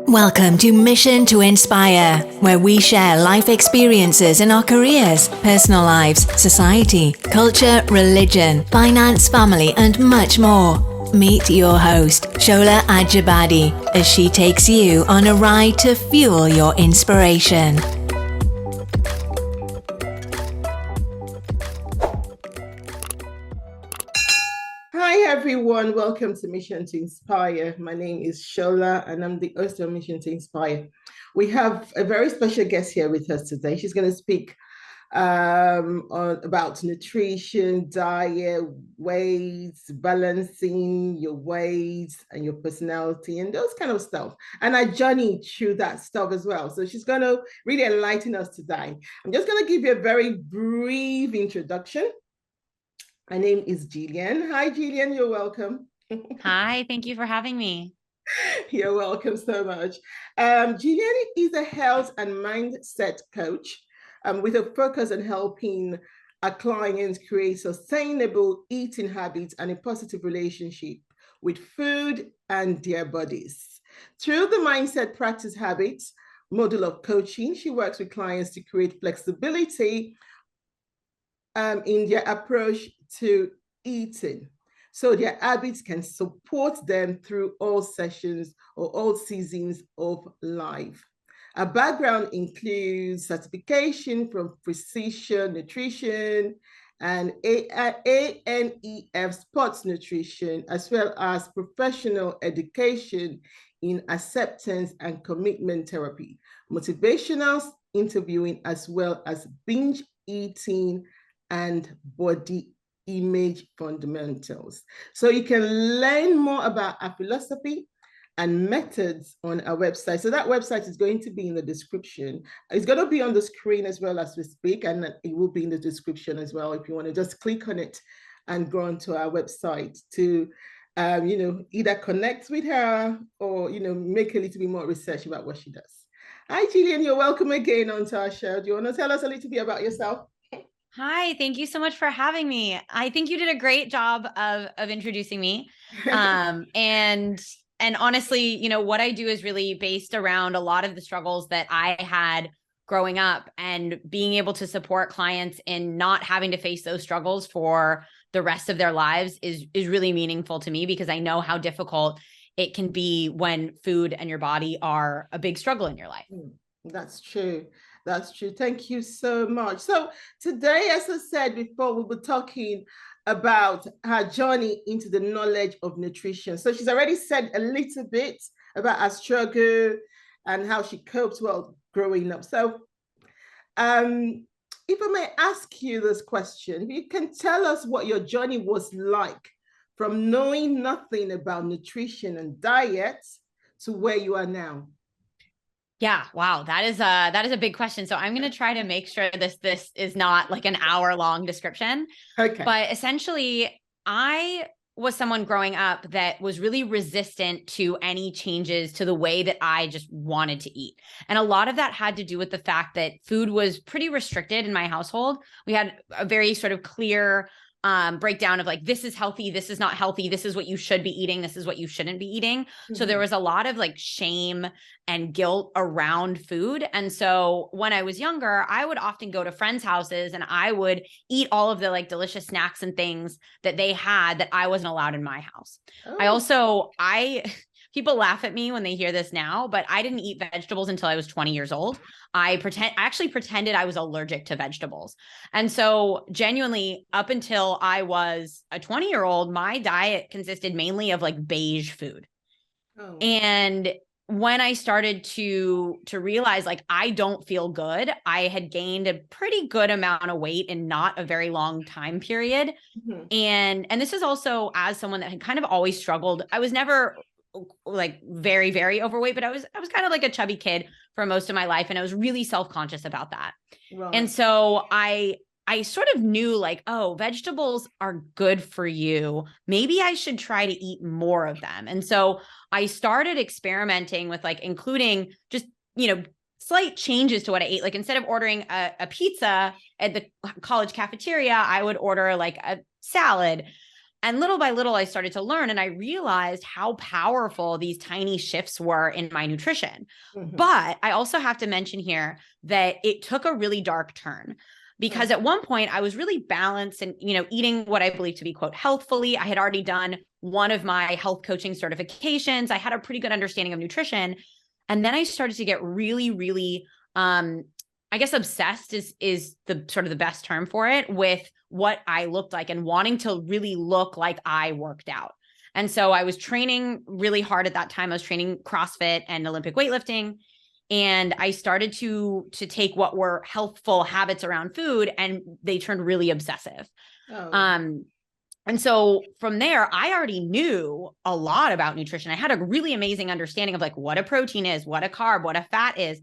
Welcome to Mission to Inspire, where we share life experiences in our careers, personal lives, society, culture, religion, finance, family, and much more. Meet your host, Shola Ajibade, as she takes you on a ride to fuel your inspiration. Hi everyone, welcome to Mission to Inspire. My name is Shola and I'm the host of Mission to Inspire. We have a very special guest here with us today. She's going to speak about nutrition, diet, weights, balancing your weight and your personality and those kind of stuff. And I journey through that stuff as well. So she's going to really enlighten us today. I'm just going to give you a very brief introduction. My name is Gillian. Hi, Gillian. You're welcome. Hi, thank you for having me. You're welcome so much. Gillian is a health and mindset coach with a focus on helping our clients create sustainable eating habits and a positive relationship with food and their bodies. Through the mindset practice habits model of coaching, she works with clients to create flexibility in their approach to eating, so their habits can support them through all sessions or all seasons of life. Her background includes certification from Precision Nutrition and ANEF Sports Nutrition, as well as professional education in acceptance and commitment therapy, motivational interviewing, as well as binge eating and body image fundamentals. So you can learn more about our philosophy and methods on our website. So that website is going to be in the description. It's going to be on the screen as well as we speak, and it will be in the description as well if you want to just click on it and go onto our website to either connect with her or make a little bit more research about what she does. Hi, Gillian, you're welcome again onto our show. Do you want to tell us a little bit about yourself? Hi, thank you so much for having me. I think you did a great job of introducing me. And honestly, what I do is really based around a lot of the struggles that I had growing up, and being able to support clients in not having to face those struggles for the rest of their lives is really meaningful to me, because I know how difficult it can be when food and your body are a big struggle in your life. That's true. That's true. Thank you so much. So today, as I said before, we were talking about her journey into the knowledge of nutrition. So she's already said a little bit about her struggle and how she coped well growing up. So if I may ask you this question, if you can tell us what your journey was like from knowing nothing about nutrition and diet to where you are now. Yeah. Wow. That is a big question. So I'm going to try to make sure this is not like an hour-long description. Okay. But essentially, I was someone growing up that was really resistant to any changes to the way that I just wanted to eat. And a lot of that had to do with the fact that food was pretty restricted in my household. We had a very sort of clear breakdown of like, this is healthy, this is not healthy, this is what you should be eating, this is what you shouldn't be eating. Mm-hmm. So there was a lot of like shame and guilt around food. And so when I was younger, I would often go to friends' houses and I would eat all of the like delicious snacks and things that they had that I wasn't allowed in my house. Oh. People laugh at me when they hear this now, but I didn't eat vegetables until I was 20 years old. I actually pretended I was allergic to vegetables. And so genuinely, up until I was a 20-year-old, my diet consisted mainly of like beige food. Oh. And when I started to realize like, I don't feel good, I had gained a pretty good amount of weight in not a very long time period. Mm-hmm. And this is also as someone that had kind of always struggled. I was never like very, very overweight, but I was kind of like a chubby kid for most of my life. And I was really self-conscious about that. Right. And so I sort of knew like, oh, vegetables are good for you. Maybe I should try to eat more of them. And so I started experimenting with like including just, slight changes to what I ate. Like instead of ordering a pizza at the college cafeteria, I would order like a salad. And little by little, I started to learn, and I realized how powerful these tiny shifts were in my nutrition. Mm-hmm. But I also have to mention here that it took a really dark turn, because at one point I was really balanced and, eating what I believe to be, quote, healthfully. I had already done one of my health coaching certifications. I had a pretty good understanding of nutrition. And then I started to get really, really, I guess obsessed is the sort of the best term for it, with what I looked like and wanting to really look like I worked out. And so I was training really hard at that time. I was training CrossFit and Olympic weightlifting. And I started to take what were healthful habits around food, and they turned really obsessive. And so from there, I already knew a lot about nutrition. I had a really amazing understanding of like what a protein is, what a carb, what a fat is.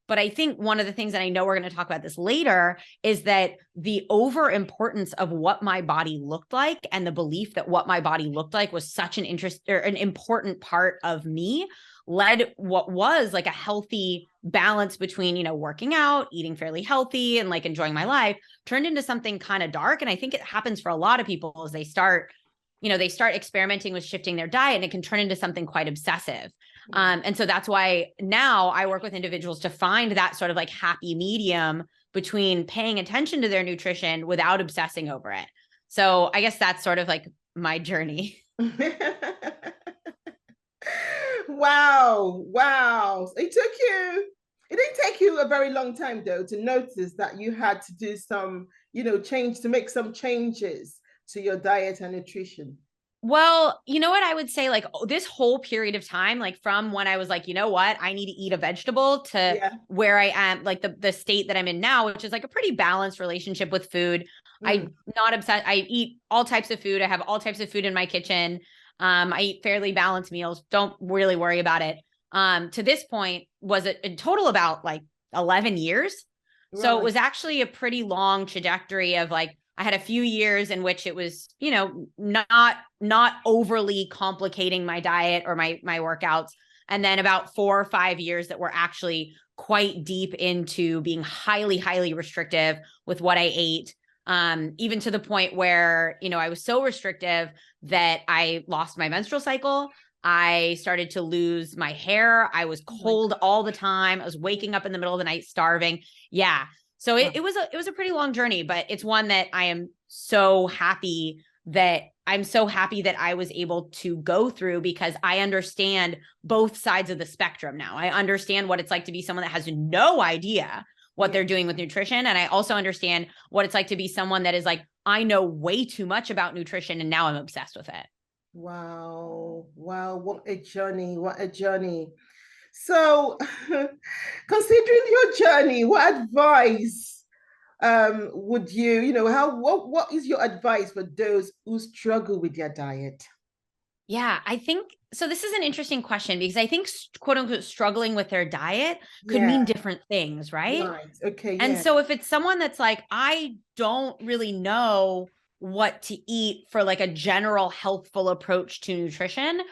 But I think one of the things, and I know we're going to talk about this later, is that the over importance of what my body looked like, and the belief that what my body looked like was such an important part of me, led what was like a healthy balance between, working out, eating fairly healthy, and like enjoying my life, turned into something kind of dark. And I think it happens for a lot of people as they start experimenting with shifting their diet, and it can turn into something quite obsessive. And so that's why now I work with individuals to find that sort of like happy medium between paying attention to their nutrition without obsessing over it. So I guess that's sort of like my journey. Wow. It didn't take you a very long time though to notice that you had to do some, make some changes to your diet and nutrition. Well, you know what I would say, like this whole period of time, like from when I was like, you know what, I need to eat a vegetable, to where I am, like the state that I'm in now, which is like a pretty balanced relationship with food. I'm not obsessed. I eat all types of food. I have all types of food in my kitchen. I eat fairly balanced meals. Don't really worry about it. To this point was a total about like 11 years. Right. So it was actually a pretty long trajectory of like, I had a few years in which it was, not overly complicating my diet or my workouts. And then about 4 or 5 years that were actually quite deep into being highly, highly restrictive with what I ate. Even to the point where, I was so restrictive that I lost my menstrual cycle. I started to lose my hair. I was cold all the time. I was waking up in the middle of the night starving. Yeah. So it was a pretty long journey, but it's one that I am so happy that I was able to go through, because I understand both sides of the spectrum now. I understand what it's like to be someone that has no idea what they're doing with nutrition. And I also understand what it's like to be someone that is like, I know way too much about nutrition and now I'm obsessed with it. Wow. What a journey. So considering your journey, what advice would what is your advice for those who struggle with their diet? Yeah, I think so. This is an interesting question, because I think quote unquote struggling with their diet could mean different things, right? Right. Okay. And so if it's someone that's like, I don't really know what to eat for like a general healthful approach to nutrition,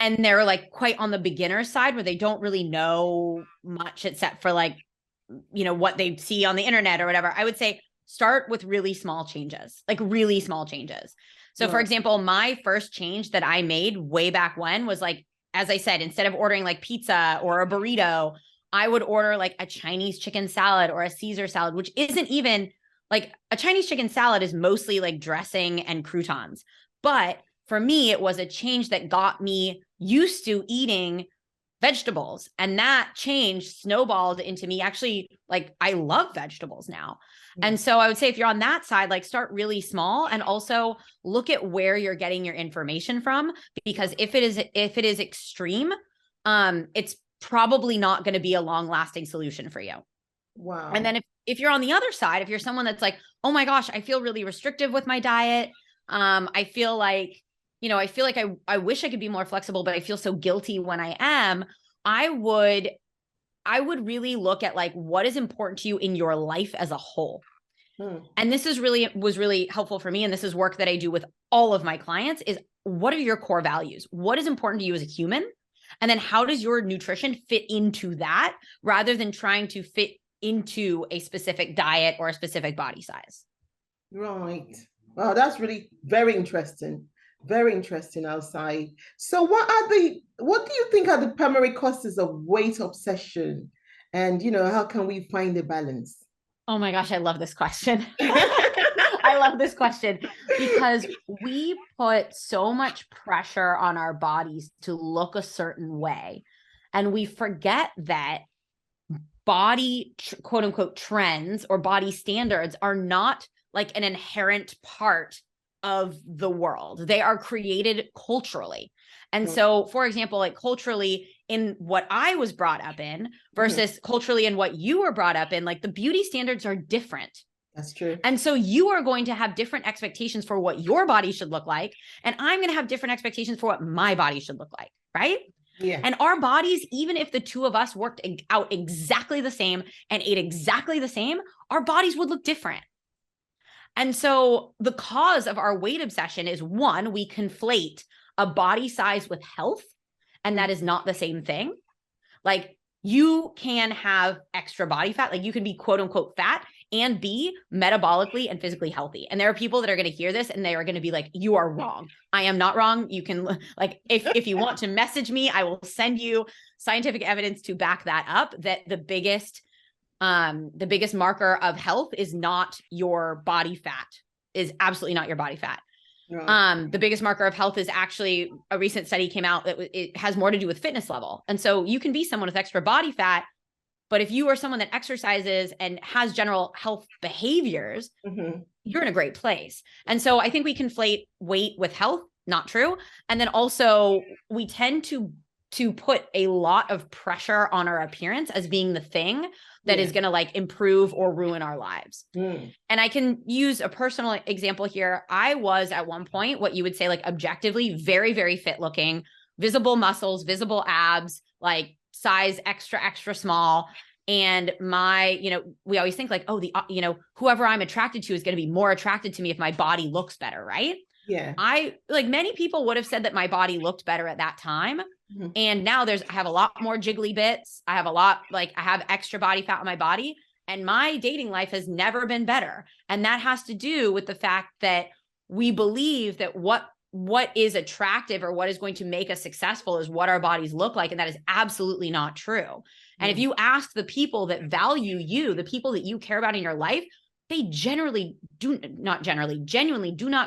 and they're like quite on the beginner side where they don't really know much except for like, what they see on the internet or whatever, I would say start with really small changes, like really small changes. So for example, my first change that I made way back when was like, as I said, instead of ordering like pizza or a burrito, I would order like a Chinese chicken salad or a Caesar salad, which isn't even like a Chinese chicken salad is mostly like dressing and croutons. But for me, it was a change that got me used to eating vegetables. And that change snowballed into me actually, like, I love vegetables now. And so I would say if you're on that side, like start really small, and also look at where you're getting your information from, because if it is extreme, it's probably not going to be a long lasting solution for you. Wow. And then if you're on the other side, if you're someone that's like, oh my gosh, I feel really restrictive with my diet. I feel like I wish I could be more flexible, but I feel so guilty when I am. I would really look at like, what is important to you in your life as a whole. And this was really helpful for me. And this is work that I do with all of my clients, is what are your core values? What is important to you as a human? And then how does your nutrition fit into that, rather than trying to fit into a specific diet or a specific body size? Right. Wow, that's really very interesting. Very interesting outside. So what do you think are the primary causes of weight obsession? And how can we find the balance? Oh my gosh, I love this question. I love this question because we put so much pressure on our bodies to look a certain way. And we forget that body, quote unquote, trends or body standards are not like an inherent part of the world. They are created culturally. And so, for example, like culturally in what I was brought up in versus culturally in what you were brought up in, like the beauty standards are different. That's true. And so you are going to have different expectations for what your body should look like. And I'm going to have different expectations for what my body should look like. Right. Yeah. And our bodies, even if the two of us worked out exactly the same and ate exactly the same, our bodies would look different. And so the cause of our weight obsession is, one, we conflate a body size with health, and that is not the same thing. Like you can have extra body fat, like you can be quote unquote fat and be metabolically and physically healthy. And there are people that are going to hear this and they are going to be like, you are wrong. I am not wrong. You can like, if you want to message me, I will send you scientific evidence to back that up, that the biggest marker of health is not your body fat, is absolutely not your body fat. Right. The biggest marker of health is actually, a recent study came out that it has more to do with fitness level. And so you can be someone with extra body fat, but if you are someone that exercises and has general health behaviors, you're in a great place. And so I think we conflate weight with health, not true. And then also we tend to put a lot of pressure on our appearance as being the thing that is going to like improve or ruin our lives. And I can use a personal example here. I was at one point what you would say like objectively very, very fit looking, visible muscles, visible abs, like size extra, extra small. And my, we always think like, oh, whoever I'm attracted to is going to be more attracted to me if my body looks better. Right. Yeah. Many people would have said that my body looked better at that time. And now I have a lot more jiggly bits. I have extra body fat on my body, and my dating life has never been better. And that has to do with the fact that we believe that what is attractive or what is going to make us successful is what our bodies look like. And that is absolutely not true. And if you ask the people that value you, the people that you care about in your life, they genuinely do not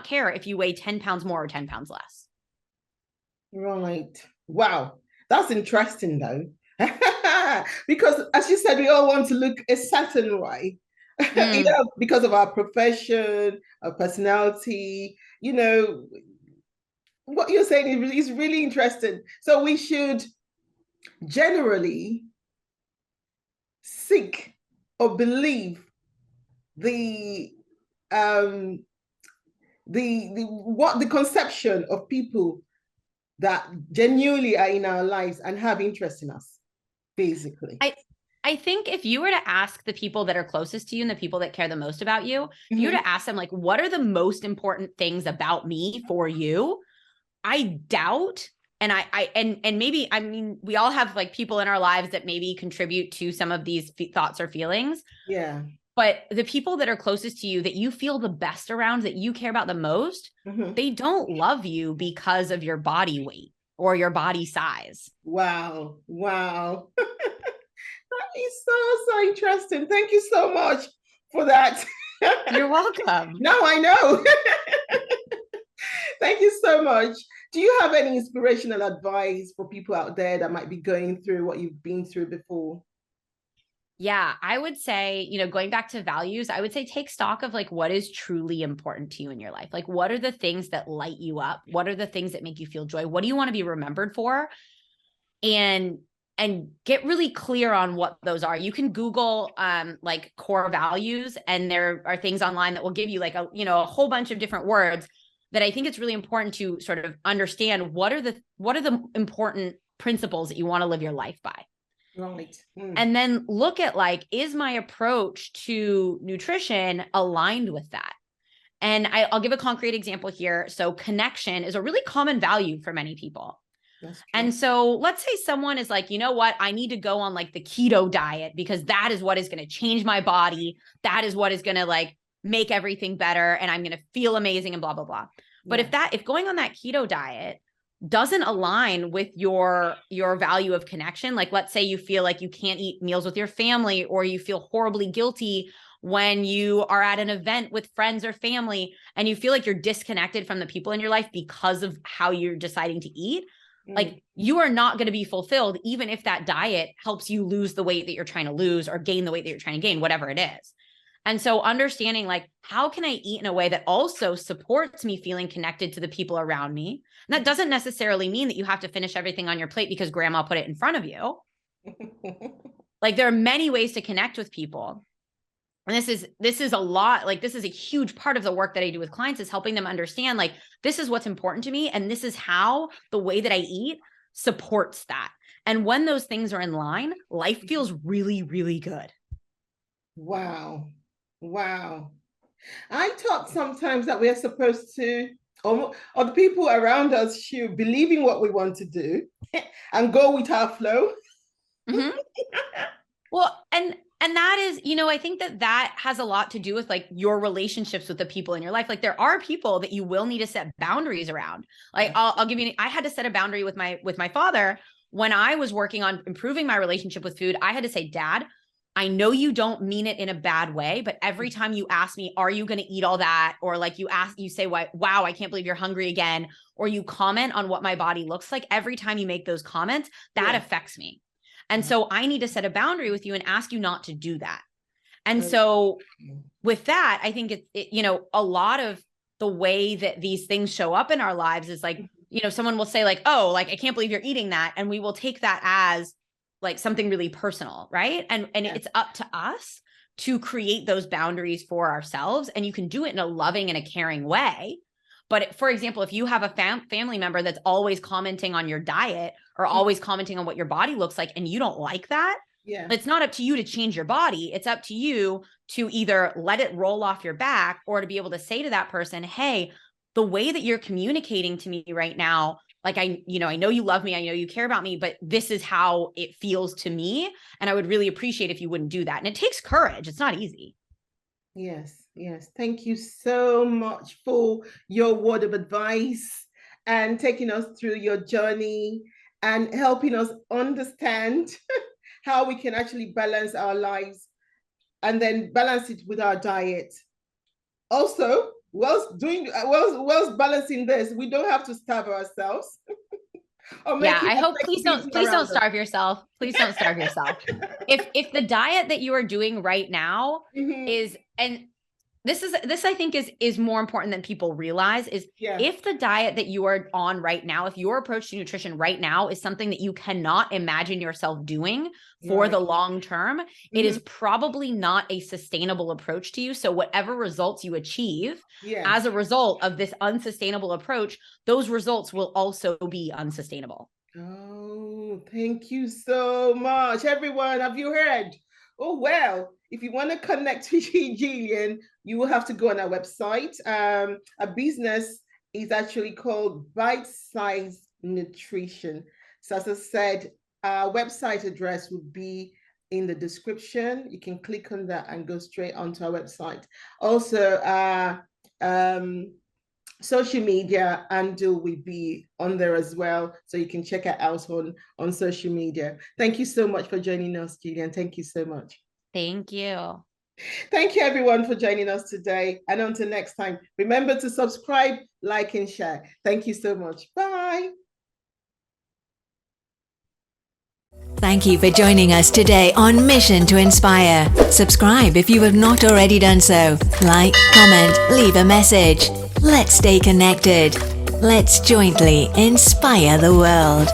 care if you weigh 10 pounds more or 10 pounds less. Right. Wow. That's interesting though. Because as you said, we all want to look a certain way, because of our profession, our personality, what you're saying is really interesting. So we should generally seek or believe the conception of people that genuinely are in our lives and have interest in us, basically. I think if you were to ask the people that are closest to you and the people that care the most about you, if you were to ask them like, what are the most important things about me for you? I doubt, and maybe, we all have like people in our lives that maybe contribute to some of these thoughts or feelings. Yeah. But the people that are closest to you, that you feel the best around, that you care about the most, they don't love you because of your body weight or your body size. Wow. That is so interesting. Thank you so much for that. You're welcome. No, I know. Thank you so much. Do you have any inspirational advice for people out there that might be going through what you've been through before? Yeah, I would say, going back to values, I would say take stock of like what is truly important to you in your life. Like, what are the things that light you up? What are the things that make you feel joy? What do you want to be remembered for? And get really clear on what those are. You can Google like core values, and there are things online that will give you like a whole bunch of different words that I think it's really important to sort of understand what are the important principles that you want to live your life by. Right. And then look at like, is my approach to nutrition aligned with that? And I'll give a concrete example here. So connection is a really common value for many people. And so let's say someone is like, you know what, I need to go on like the keto diet because that is what is going to change my body. That is what is going to like make everything better and I'm going to feel amazing and blah, blah, blah. But if going on that keto diet doesn't align with your value of connection, like let's say you feel like you can't eat meals with your family, or you feel horribly guilty when you are at an event with friends or family and you feel like you're disconnected from the people in your life because of how you're deciding to eat, like you are not going to be fulfilled, even if that diet helps you lose the weight that you're trying to lose or gain the weight that you're trying to gain, whatever it is. And so understanding like, how can I eat in a way that also supports me feeling connected to the people around me? And that doesn't necessarily mean that you have to finish everything on your plate because grandma put it in front of you. Like there are many ways to connect with people. And this is a lot, like this is a huge part of the work that I do with clients, is helping them understand like, this is what's important to me. And this is how the way that I eat supports that. And when those things are in line, life feels really, really good. Wow. Wow. I thought sometimes that we are supposed to, or the people around us should believe in what we want to do and go with our flow. Mm-hmm. Well, and that is, I think that has a lot to do with like your relationships with the people in your life. Like there are people that you will need to set boundaries around. Like I'll give you, I had to set a boundary with my father when I was working on improving my relationship with food. I had to say, Dad, I know you don't mean it in a bad way, but every time you ask me, are you going to eat all that? Or like you say, wow, I can't believe you're hungry again. Or you comment on what my body looks like. Every time you make those comments, that affects me. And so I need to set a boundary with you and ask you not to do that. And so with that, I think a lot of the way that these things show up in our lives is like, someone will say like, oh, like, I can't believe you're eating that. And we will take that as like something really personal, right? And it's up to us to create those boundaries for ourselves. And you can do it in a loving and a caring way. But for example, if you have a family member that's always commenting on your diet or always commenting on what your body looks like, and you don't like that, it's not up to you to change your body. It's up to you to either let it roll off your back or to be able to say to that person, hey, the way that you're communicating to me right now, like, I know you love me, I know you care about me, but this is how it feels to me. And I would really appreciate if you wouldn't do that. And it takes courage. It's not easy. Yes. Thank you so much for your word of advice and taking us through your journey and helping us understand how we can actually balance our lives and then balance it with our diet. Also, whilst balancing this, we don't have to starve ourselves. I hope please don't starve yourself. Please don't starve yourself. If the diet that you are doing right now is, and this I think is more important than people realize, is if the diet that you are on right now, if your approach to nutrition right now is something that you cannot imagine yourself doing for the long term, it is probably not a sustainable approach to you. So whatever results you achieve as a result of this unsustainable approach, those results will also be unsustainable. Oh, thank you so much. Everyone, have you heard? Oh, well, if you want to connect with Gillian, you will have to go on our website. Our business is actually called Bite Size Nutrition. So as I said, our website address will be in the description. You can click on that and go straight onto our website. Also, social media handle will be on there as well. So you can check it out on social media. Thank you so much for joining us, Gillian. Thank you so much. Thank you. Thank you everyone for joining us today. And until next time, remember to subscribe, like, and share. Thank you so much. Bye. Thank you for joining us today on Mission to Inspire. Subscribe if you have not already done so. Like, comment, leave a message. Let's stay connected. Let's jointly inspire the world.